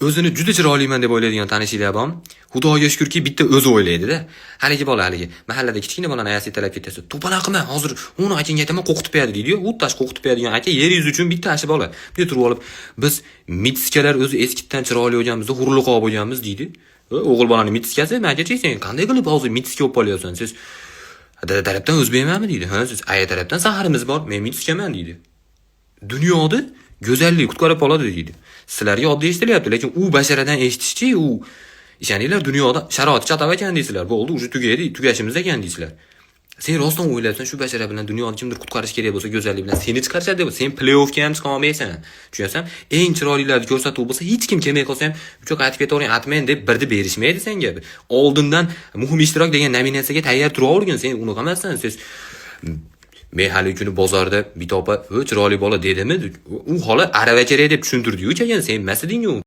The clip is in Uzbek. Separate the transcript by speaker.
Speaker 1: o'zini juda chiroyliman deb o'ylaydigan tanishinglar bormi? Xudoga shukrki, bitta o'zi o'ylaydi-da. Haligi bola mahallada kichkina bolani ayasi talab ketsa, "To'pana qilma, hozir uni akangga aytaman, qo'qitib qo'yadi" deydi-yu. U tash qo'qitib qo'yadigan aka yer yuzi uchun bitta ashi bola. Bunday turib olib, "Biz mitskalar o'zi eskitdan chiroyli bo'lganmiz, hurliqoq bo'lganmiz" deydi. O'g'il bolani mitskasi, "Makachi, sen qanday qilib hozir mitska bo'lib qolyapsan? Siz dada tarafdan o'zbekmanmi?" deydi. "Ha, siz aya tarafdan saharimiz bor, men mitskaman" deydi. Dunyoda go'zallik qutqarib qoladi deydi. Sizlarga oddiy eshitilyapti, lekin u basharadan eshitishchi, u ishoninglar, dunyoda sharoit chatab ekan deysizlar. Bo'ldi, уже tugaydi, tugashimiz ekan deysizlar. Sen rostdan o'ylabsan, shu bashara bilan dunyoni kimdir qutqarish kerak bo'lsa, go'zallik bilan seni chiqarishadi deb, sen play-offga ham chiqa olmaysan. Tushunasizmi? Eng chiroylilarni ko'rsatuv bo'lsa, hech kim kelmay qolsa ham, "Ucha qaytib ketavering, atmen" deb birni berishmaydi senga. Oldindan muhim ishtirok degan nominatsiyaga tayyor tura olgin, sen unaqa emassan. Siz men hali kuni bozorda bitopa, "O, chiroyli bola" dedimi? U hola arava kerak deb tushuntirdi-yu, sen emas eding-ku.